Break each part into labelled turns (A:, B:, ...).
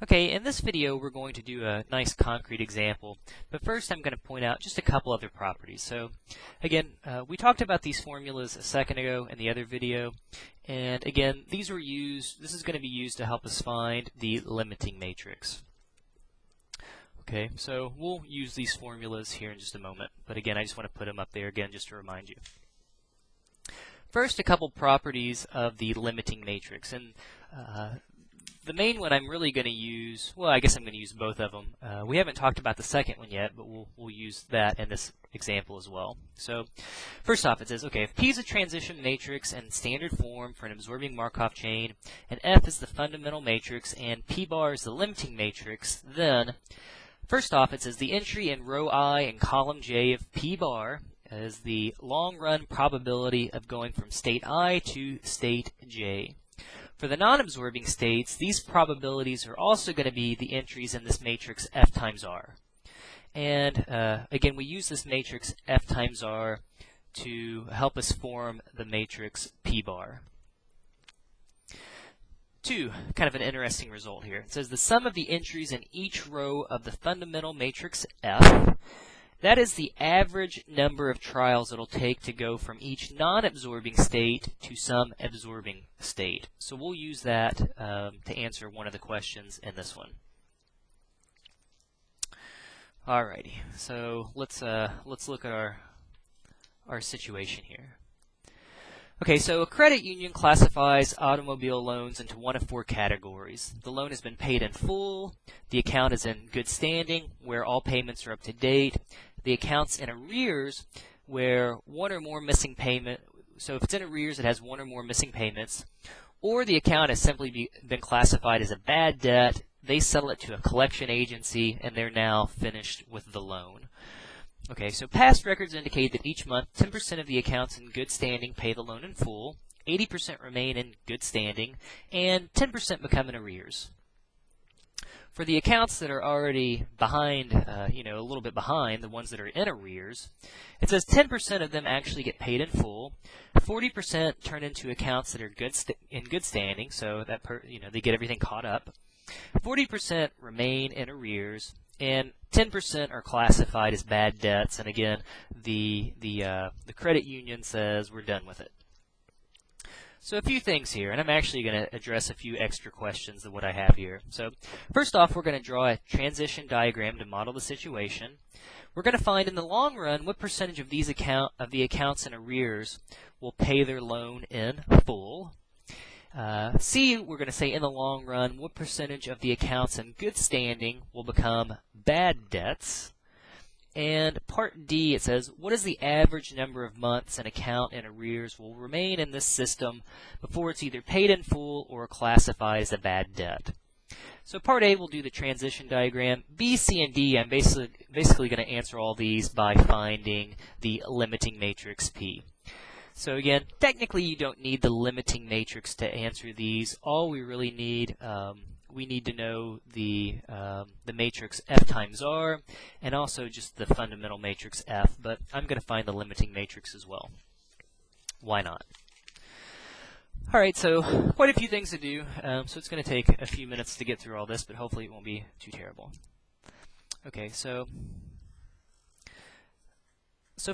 A: Okay, in this video we're going to do a nice concrete example, but first I'm going to point out just a couple other properties. So again, we talked about these formulas a second ago in the other video, and again, this is going to be used to help us find the limiting matrix. Okay, so we'll use these formulas here in just a moment, but again, I just want to put them up there again just to remind you. First, a couple properties of the limiting matrix, and the main one I'm really going to use, well, I guess I'm going to use both of them. We haven't talked about the second one yet, but we'll use that in this example as well. So first off, it says, okay, if P is a transition matrix in standard form for an absorbing Markov chain, and F is the fundamental matrix, and P bar is the limiting matrix, then first off, it says the entry in row I and column J of P bar is the long-run probability of going from state I to state J. For the non-absorbing states, these probabilities are also going to be the entries in this matrix F times R. And again, we use this matrix F times R to help us form the matrix P bar. 2, kind of an interesting result here. It says the sum of the entries in each row of the fundamental matrix F, that is the average number of trials it'll take to go from each non-absorbing state to some absorbing state. So we'll use that to answer one of the questions in this one. Alrighty, so let's look at our situation here. Okay, so a credit union classifies automobile loans into one of 4 categories. The loan has been paid in full, the account is in good standing, where all payments are up to date, the account's in arrears, where one or more missing payment, so if it's in arrears, it has one or more missing payments, or the account has simply been classified as a bad debt, they settle it to a collection agency, and they're now finished with the loan. Okay, so past records indicate that each month 10% of the accounts in good standing pay the loan in full, 80% remain in good standing, and 10% become in arrears. For the accounts that are already behind, a little bit behind, the ones that are in arrears, it says 10% of them actually get paid in full, 40% turn into accounts that are in good standing, so that they get everything caught up, 40% remain in arrears, and 10% are classified as bad debts. And again, the credit union says we're done with it. So a few things here, and I'm actually going to address a few extra questions than what I have here. So first off, we're going to draw a transition diagram to model the situation. We're going to find in the long run what percentage of the accounts in arrears will pay their loan in full. C, we're going to say in the long run, what percentage of the accounts in good standing will become bad debts. And part D, it says, what is the average number of months an account in arrears will remain in this system before it's either paid in full or classified as a bad debt. So part A, we'll do the transition diagram. B, C, and D, I'm basically going to answer all these by finding the limiting matrix P. So again, technically you don't need the limiting matrix to answer these. All we really need, we need to know the matrix F times R, and also just the fundamental matrix F, but I'm going to find the limiting matrix as well. Why not? Alright, so quite a few things to do, so it's going to take a few minutes to get through all this, but hopefully it won't be too terrible. Okay, so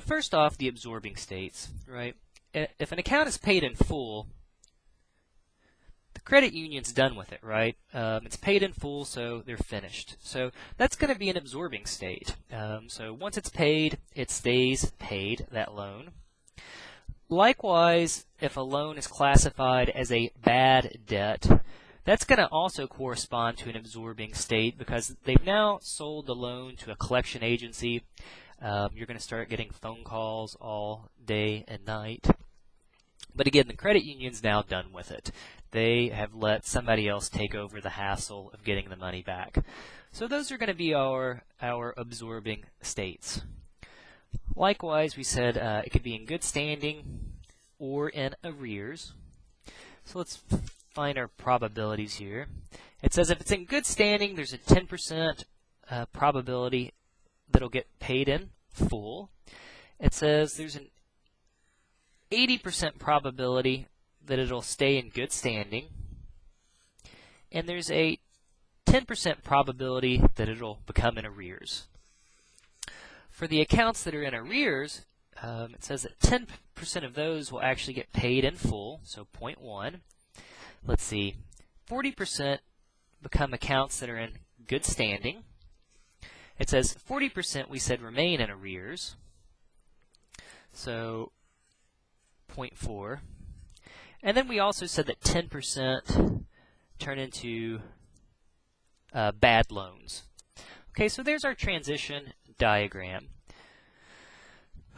A: first off, the absorbing states, right? If an account is paid in full, the credit union's done with it, right? It's paid in full, so they're finished. So that's going to be an absorbing state. So once it's paid, it stays paid, that loan. Likewise, if a loan is classified as a bad debt, that's going to also correspond to an absorbing state because they've now sold the loan to a collection agency. You're going to start getting phone calls all day and night. But again, the credit union's now done with it. They have let somebody else take over the hassle of getting the money back. So those are going to be our absorbing states. Likewise, we said it could be in good standing or in arrears. So let's find our probabilities here. It says if it's in good standing, there's a 10% probability that it'll get paid in full. It says there's an 80% probability that it'll stay in good standing. And there's a 10% probability that it'll become in arrears. For the accounts that are in arrears, it says that 10% of those will actually get paid in full, so 0.1. Let's see, 40% become accounts that are in good standing. It says 40% we said remain in arrears, so 0.4. And then we also said that 10% turn into bad loans. Okay, so there's our transition diagram.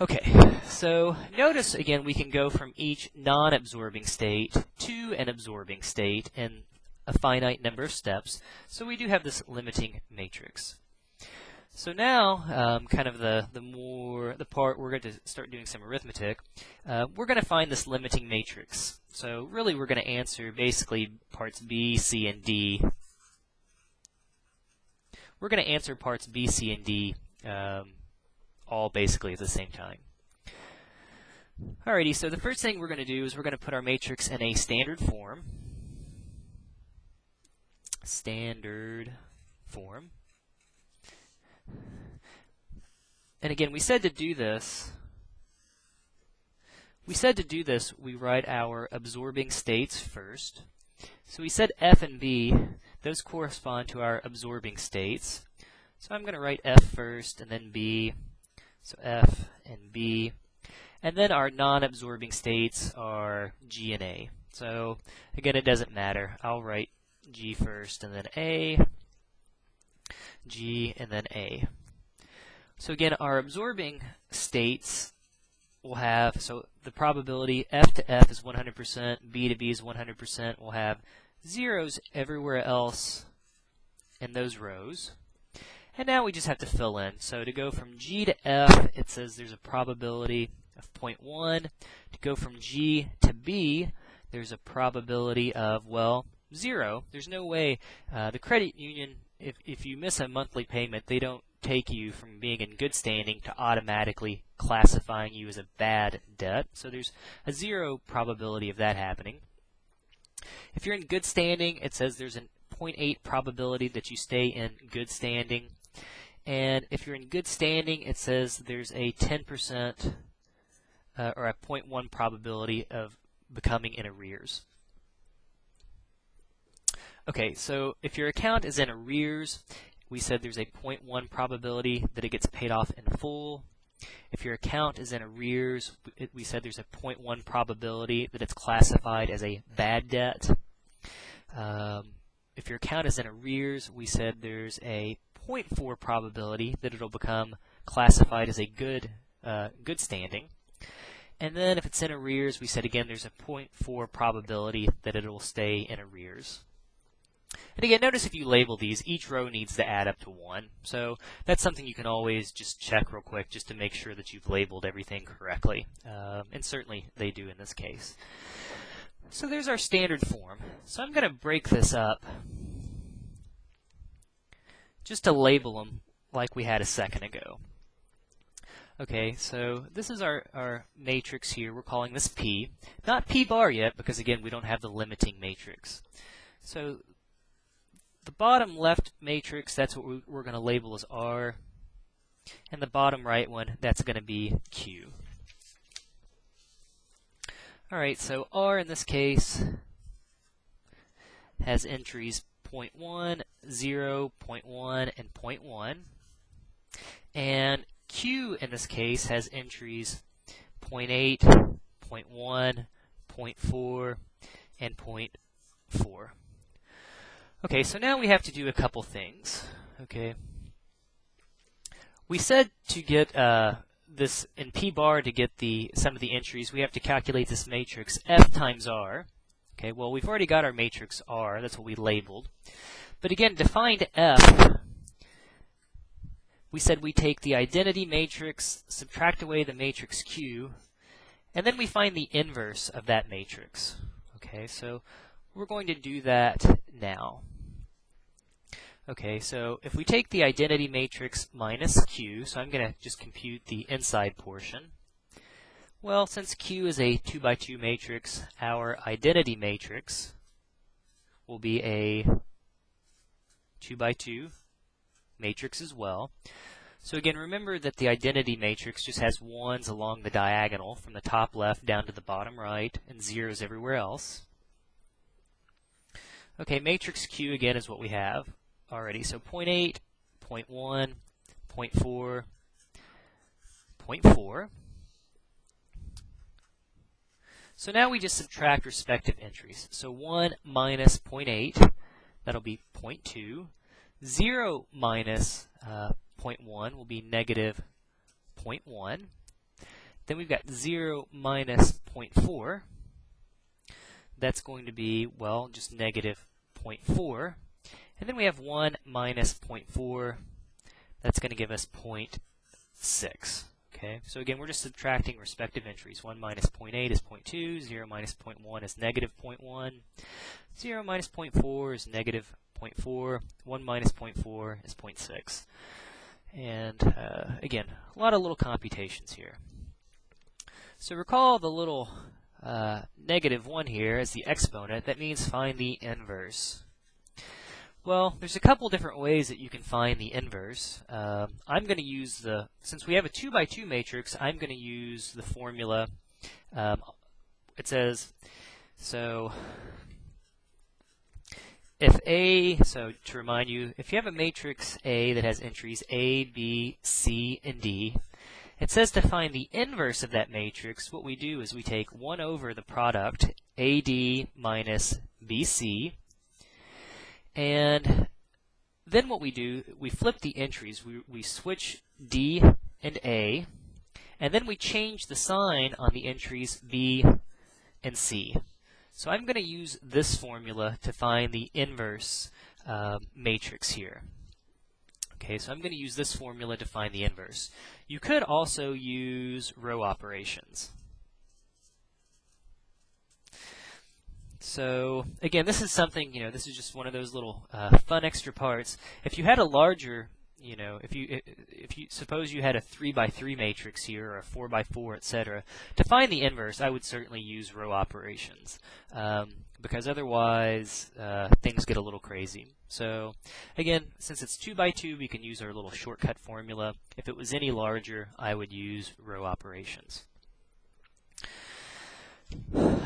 A: Okay, so notice again we can go from each non-absorbing state to an absorbing state in a finite number of steps. So we do have this limiting matrix. So now, kind of the part we're going to start doing some arithmetic, we're going to find this limiting matrix. So really we're going to answer basically parts B, C, and D. We're going to answer parts B, C, and D all basically at the same time. Alrighty, so the first thing we're going to do is we're going to put our matrix in a standard form. Standard form. And again, we said to do this, we write our absorbing states first. So we said F and B, those correspond to our absorbing states. So I'm going to write F first and then B. So F and B. And then our non-absorbing states are G and A. So again, it doesn't matter. I'll write G first and then A, G, and then A. So again, our absorbing states will have, so the probability F to F is 100%, B to B is 100%. We'll have zeros everywhere else in those rows. And now we just have to fill in. So to go from G to F, it says there's a probability of 0.1. To go from G to B, there's a probability of, well, 0. There's no way. The credit union, if you miss a monthly payment, they don't take you from being in good standing to automatically classifying you as a bad debt. So there's a 0 probability of that happening. If you're in good standing, it says there's a 0.8 probability that you stay in good standing. And if you're in good standing, it says there's a 10% or a 0.1 probability of becoming in arrears. Okay, so if your account is in arrears, we said there's a 0.1 probability that it gets paid off in full. If your account is in arrears, we said there's a 0.1 probability that it's classified as a bad debt. If your account is in arrears, we said there's a 0.4 probability that it'll become classified as a good standing. And then if it's in arrears, we said again there's a 0.4 probability that it will stay in arrears. And again, notice if you label these, each row needs to add up to 1. So that's something you can always just check real quick just to make sure that you've labeled everything correctly. And certainly they do in this case. So there's our standard form. So I'm going to break this up just to label them like we had a second ago. Okay, so this is our matrix here. We're calling this P. Not P bar yet because, again, we don't have the limiting matrix. So the bottom left matrix, that's what we're going to label as R. And the bottom right one, that's going to be Q. Alright, so R in this case has entries 0.1, 0, 0.1, and 0.1. And Q in this case has entries 0.8, 0.1, 0.4, and 0.4. Okay, so now we have to do a couple things. Okay, we said to get this in P bar to get some of the entries, we have to calculate this matrix F times R. Okay, well we've already got our matrix R. That's what we labeled. But again, to find F, we said we take the identity matrix, subtract away the matrix Q, and then we find the inverse of that matrix. Okay, so we're going to do that now. Okay, so if we take the identity matrix minus Q, so I'm going to just compute the inside portion. Well, since Q is a 2 by 2 matrix, our identity matrix will be a 2 by 2 matrix as well. So again, remember that the identity matrix just has 1s along the diagonal from the top left down to the bottom right and 0s everywhere else. Okay, matrix Q again is what we have already. So 0.8, 0.1, 0.4, 0.4. So now we just subtract respective entries. So 1 minus 0.8, that'll be 0.2. 0 minus 0.1 will be negative 0.1. Then we've got 0 minus 0.4. That's going to be, well, just negative 0.4. And then we have 1 minus 0.4. That's going to give us 0.6. Okay, so again, we're just subtracting respective entries. 1 minus 0.8 is 0.2. 0 minus 0.1 is negative 0.1. 0 minus 0.4 is negative 0.4. 1 minus 0.4 is 0.6. And again, a lot of little computations here. So recall the little negative 1 here as the exponent. That means find the inverse. Well, there's a couple different ways that you can find the inverse. I'm going to use since we have a 2 by 2 matrix, I'm going to use the formula. It says, so so to remind you, if you have a matrix A that has entries A, B, C, and D, it says to find the inverse of that matrix, what we do is we take 1 over the product AD minus BC, and then what we do, we flip the entries. We switch D and A, and then we change the sign on the entries B and C. So I'm going to use this formula to find the inverse matrix here. Okay, so I'm going to use this formula to find the inverse. You could also use row operations. So again, this is something, this is just one of those little fun extra parts. If you had a larger, if you suppose you had a 3 by 3 matrix here, or a 4 by 4, etc., to find the inverse, I would certainly use row operations, because otherwise things get a little crazy. So again, since it's 2 by 2, we can use our little shortcut formula. If it was any larger, I would use row operations.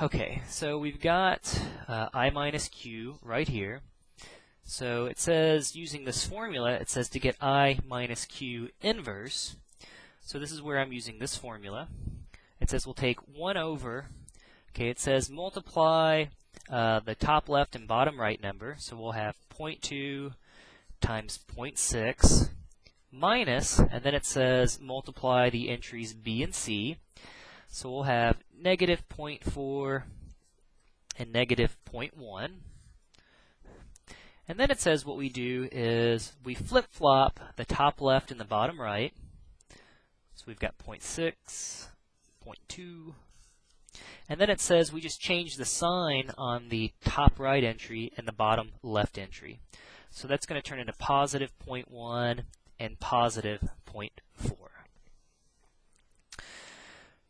A: Okay, so we've got I minus Q right here. So it says, using this formula, it says to get I minus Q inverse. So this is where I'm using this formula. It says we'll take 1 over, okay, it says multiply the top left and bottom right number. So we'll have 0.2 times 0.6 minus, and then it says multiply the entries B and C. So we'll have negative 0.4 and negative 0.1. And then it says what we do is we flip-flop the top left and the bottom right. So we've got 0.6, 0.2. And then it says we just change the sign on the top right entry and the bottom left entry. So that's going to turn into positive 0.1 and positive 0.4.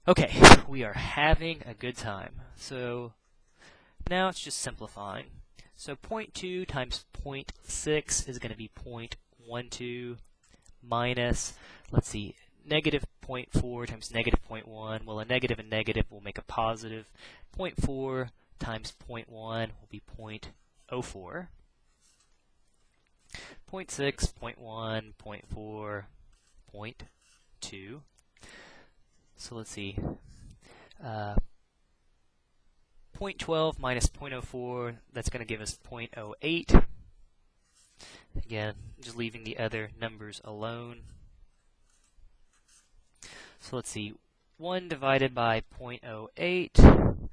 A: Okay, we are having a good time. So now it's just simplifying. So 0.2 times 0.6 is going to be 0.12 minus, let's see, negative 0.4 times negative 0.1. Well, a negative and negative will make a positive. 0.4 times 0.1 will be 0.04. 0.6, 0.1, 0.4, 0.2. So let's see, 0.12 minus 0.04, that's going to give us 0.08. Again, just leaving the other numbers alone. So let's see, 1 divided by 0.08,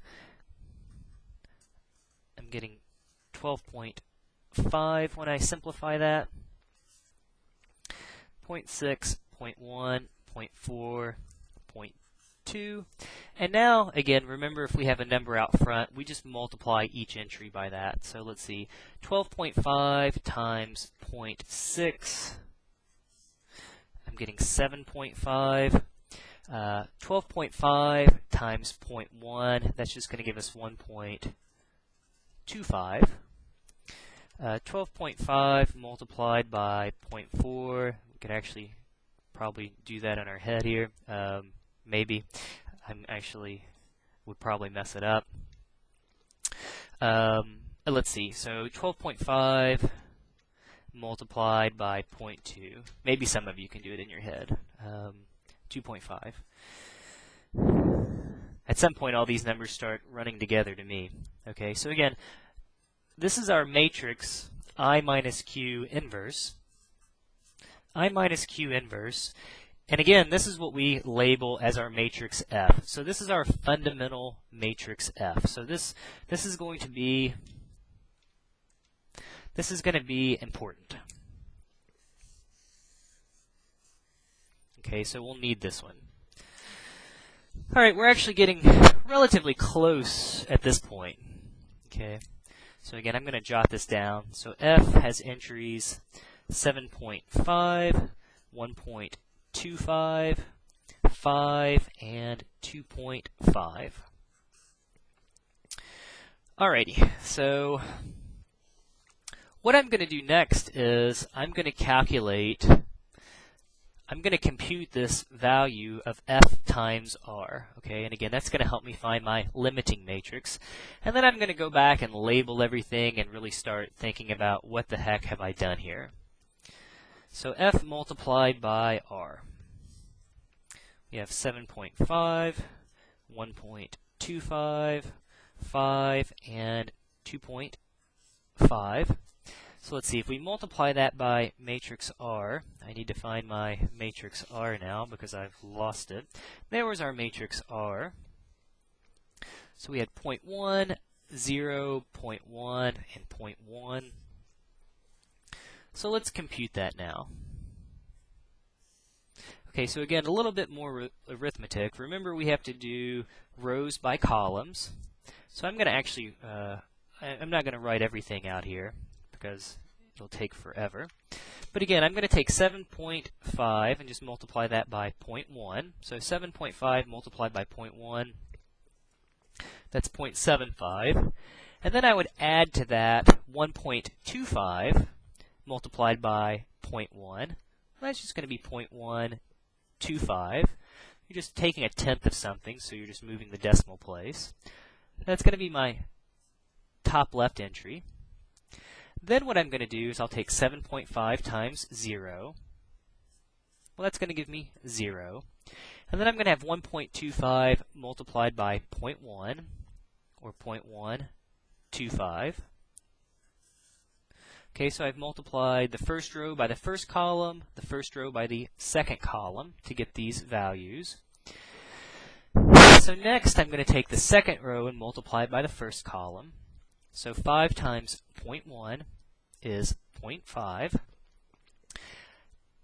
A: I'm getting 12.5 when I simplify that. 0.6, 0.1, 0.4, 0.2. And now, again, remember if we have a number out front, we just multiply each entry by that. So let's see, 12.5 times 0.6, I'm getting 7.5. 12.5 times 0.1, that's just going to give us 1.25. 12.5 multiplied by 0.4. We could actually probably do that in our head here. Maybe. I'm actually would probably mess it up. Let's see. So 12.5 multiplied by 0.2. Maybe some of you can do it in your head. 2.5. At some point, all these numbers start running together to me. Okay, so again, this is our matrix I minus Q inverse. I minus Q inverse. And again, this is what we label as our matrix F. So this is our fundamental matrix F. So this is going to be important. Okay, so we'll need this one. All right, we're actually getting relatively close at this point. Okay, so again, I'm going to jot this down. So F has entries 7.5, 1.25, 5, and 2.5. Alrighty, so what I'm going to do next is I'm going to compute this value of F times R, okay? And again, that's going to help me find my limiting matrix. And then I'm going to go back and label everything and really start thinking about what the heck have I done here. So F multiplied by R. We have 7.5, 1.25, 5, and 2.5. So let's see, if we multiply that by matrix R, I need to find my matrix R now because I've lost it. There was our matrix R. So we had 0.1, 0, 0.1, and 0.1. So let's compute that now. Okay, so again, a little bit more arithmetic. Remember, we have to do rows by columns. So I'm going to actually, I'm not going to write everything out here, because it'll take forever. But again, I'm going to take 7.5 and just multiply that by 0.1. So 7.5 multiplied by 0.1, that's 0.75. And then I would add to that 1.25 multiplied by 0.1. That's just going to be 0.125. You're just taking a tenth of something, so you're just moving the decimal place. That's going to be my top left entry. Then what I'm going to do is I'll take 7.5 times 0. Well, that's going to give me 0. And then I'm going to have 1.25 multiplied by 0.1, or 0.125. Okay, so I've multiplied the first row by the first column, the first row by the second column to get these values. So next I'm going to take the second row and multiply it by the first column. So 5 times 0.1 is 0.5.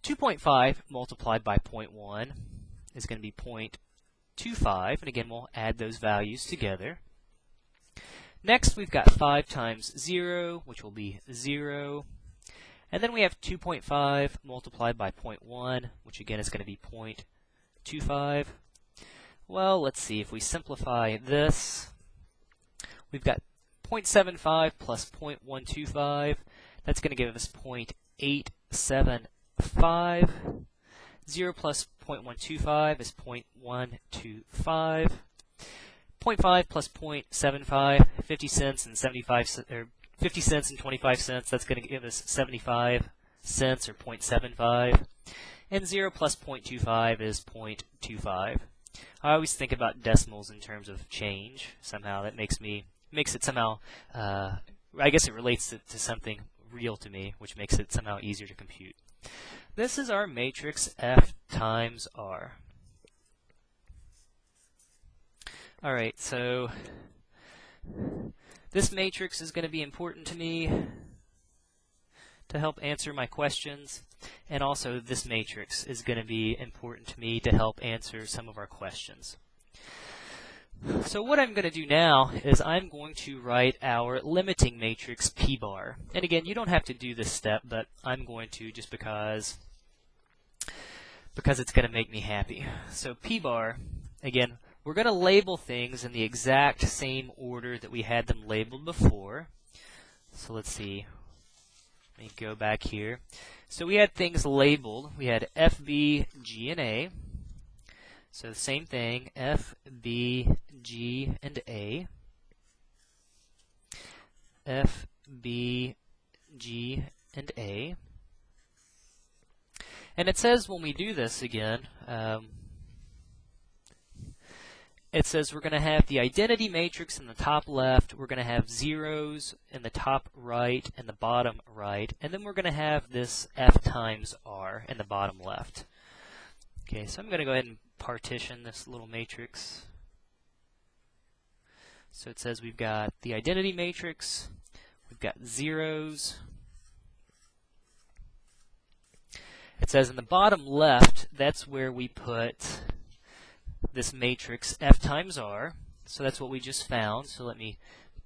A: 2.5 multiplied by 0.1 is going to be 0.25. And again, we'll add those values together. Next, we've got 5 times 0, which will be 0. And then we have 2.5 multiplied by 0.1, which again is going to be 0.25. Well, let's see. If we simplify this, we've got 0.75 plus 0.125. That's going to give us 0.875. 0 plus 0.125 is 0.125. 0.5 plus 0.75, 50 cents and 75 or 50 cents and 25 cents. That's going to give us 75 cents or 0.75. And 0 plus 0.25 is 0.25. I always think about decimals in terms of change. Somehow that makes it somehow, I guess it relates to something real to me, which makes it somehow easier to compute. This is our matrix F times R. Alright, so this matrix is going to be important to me to help answer my questions, and also this matrix is going to be important to me to help answer some of our questions. So what I'm going to do now is I'm going to write our limiting matrix P bar. And again, you don't have to do this step, but I'm going to just because it's going to make me happy. So P bar, again, we're going to label things in the exact same order that we had them labeled before. So let's see. Let me go back here. So we had things labeled. We had F, B, G, and A. So the same thing, F, B, G, and A. F, B, G, and A. And it says when we do this again, it says we're going to have the identity matrix in the top left, we're going to have zeros in the top right and the bottom right, and then we're going to have this F times R in the bottom left. Okay, so I'm going to go ahead and partition this little matrix. So it says we've got the identity matrix, we've got zeros. It says in the bottom left, that's where we put this matrix F times R. So that's what we just found. So let me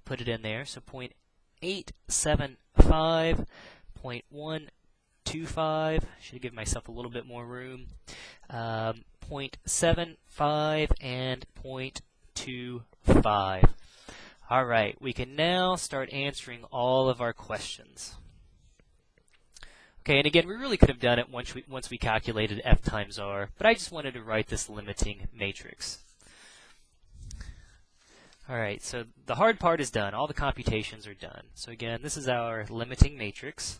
A: put it in there. So 0.875, 0.125. Should give myself a little bit more room. 0.75 and 0.25. All right, we can now start answering all of our questions. Okay, and again, we really could have done it once we calculated F times R, but I just wanted to write this limiting matrix. All right, so the hard part is done. All the computations are done. So again, this is our limiting matrix.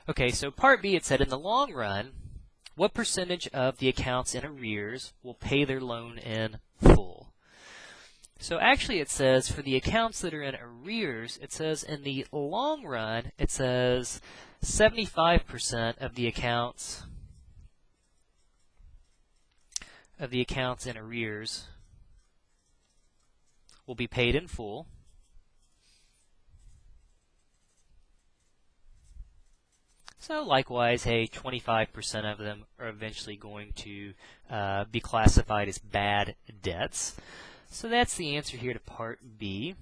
A: Okay, so part B, it said in the long run, what percentage of the accounts in arrears will pay their loan in full? So actually it says for the accounts that are in arrears, it says in the long run, it says 75% of the accounts in arrears will be paid in full. So likewise, hey, 25% of them are eventually going to be classified as bad debts. So that's the answer here to part B.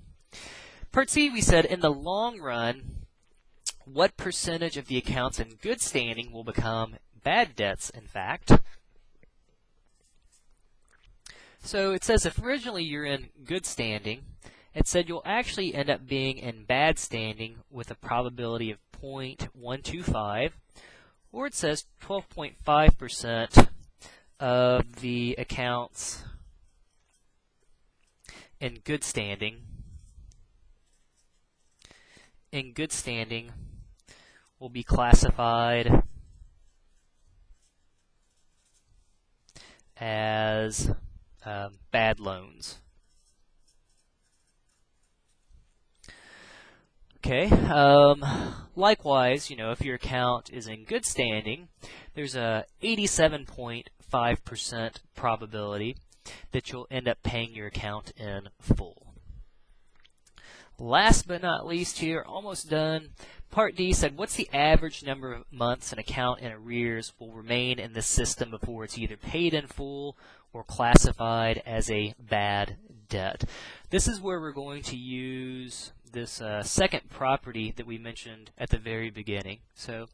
A: Part C, we said in the long run, what percentage of the accounts in good standing will become bad debts, in fact? So it says if originally you're in good standing, it said you'll actually end up being in bad standing with a probability of 0.125, or it says 12.5% of the accounts in good standing will be classified as bad loans. Okay, likewise, if your account is in good standing, there's a 87.5% probability that you'll end up paying your account in full. Last but not least here, almost done. Part D said, what's the average number of months an account in arrears will remain in this system before it's either paid in full or classified as a bad debt? This is where we're going to use this second property that we mentioned at the very beginning. So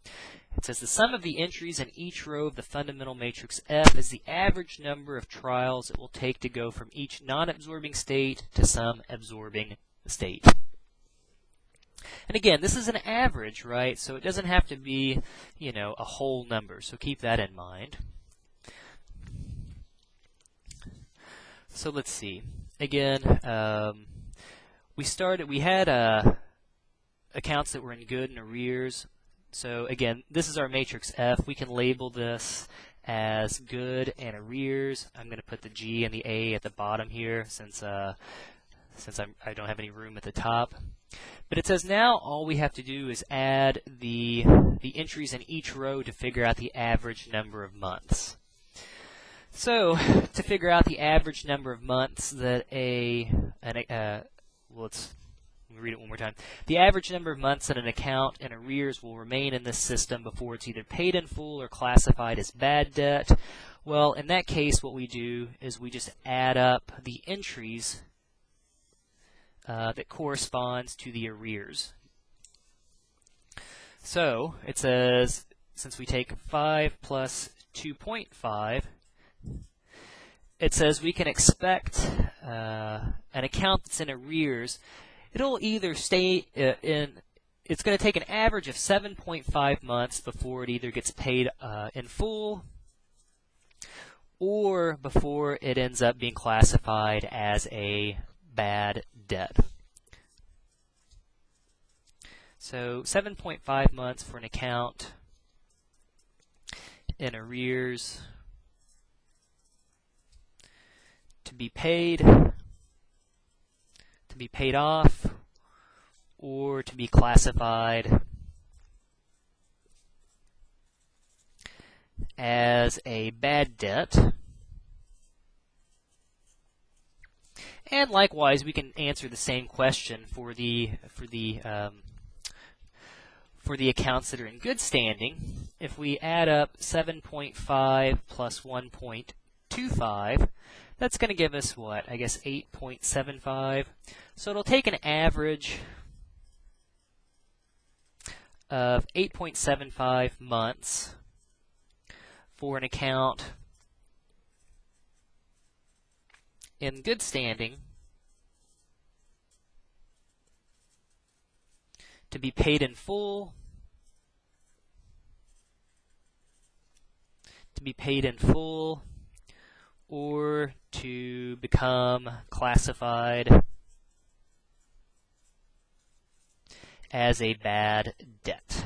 A: it says the sum of the entries in each row of the fundamental matrix F is the average number of trials it will take to go from each non-absorbing state to some absorbing state. And again, this is an average, right? So it doesn't have to be, a whole number. So keep that in mind. So let's see. Again, we had accounts that were in good and arrears. So again, this is our matrix F. We can label this as good and arrears. I'm going to put the G and the A at the bottom here since I don't have any room at the top. But it says now all we have to do is add the entries in each row to figure out the average number of months. So to figure out the average number of months that let me read it one more time. The average number of months that an account in arrears will remain in this system before it's either paid in full or classified as bad debt. Well, in that case, what we do is we just add up the entries that corresponds to the arrears. So it says, since we take 5 plus 2.5, it says we can expect an account that's in arrears, it'll either stay it's going to take an average of 7.5 months before it either gets paid in full or before it ends up being classified as a bad debt. So 7.5 months for an account in arrears to be paid off, or to be classified as a bad debt. And likewise, we can answer the same question for the accounts that are in good standing. If we add up 7.5 plus 1.25, that's going to give us what? I guess 8.75. So it'll take an average of 8.75 months for an account in good standing to be paid in full, or to become classified as a bad debt.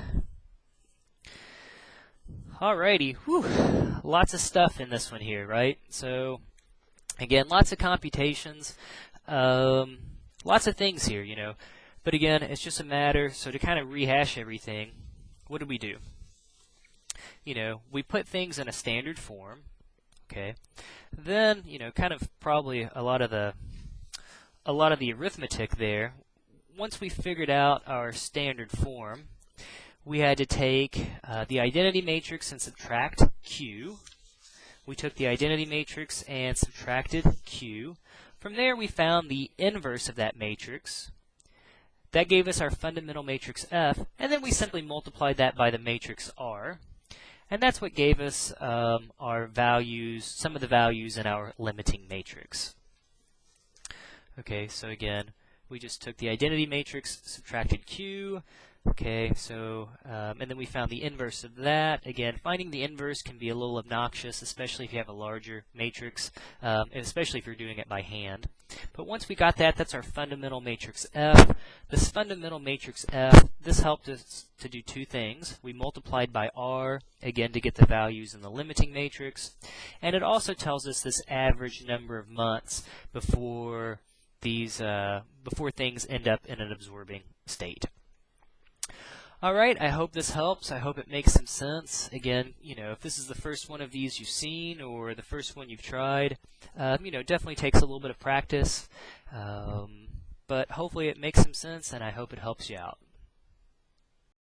A: Alrighty, whew, lots of stuff in this one here, right? So again, lots of computations, lots of things here, you know. But again, it's just a matter, so to kind of rehash everything, what do we do? You know, we put things in a standard form, okay? Then, you know, kind of probably a lot of the arithmetic there. Once we figured out our standard form, we had to take the identity matrix and subtract Q. We took the identity matrix and subtracted Q. From there, we found the inverse of that matrix. That gave us our fundamental matrix F, and then we simply multiplied that by the matrix R. And that's what gave us our values, some of the values in our limiting matrix. Okay, so again, we just took the identity matrix, subtracted Q. Okay, so, and then we found the inverse of that. Again, finding the inverse can be a little obnoxious, especially if you have a larger matrix, and especially if you're doing it by hand. But once we got that, that's our fundamental matrix F. This fundamental matrix F, this helped us to do two things. We multiplied by R, again, to get the values in the limiting matrix. And it also tells us this average number of months before things end up in an absorbing state. Alright, I hope this helps. I hope it makes some sense. Again, you know, if this is the first one of these you've seen or the first one you've tried, you know, definitely takes a little bit of practice. But hopefully it makes some sense, and I hope it helps you out.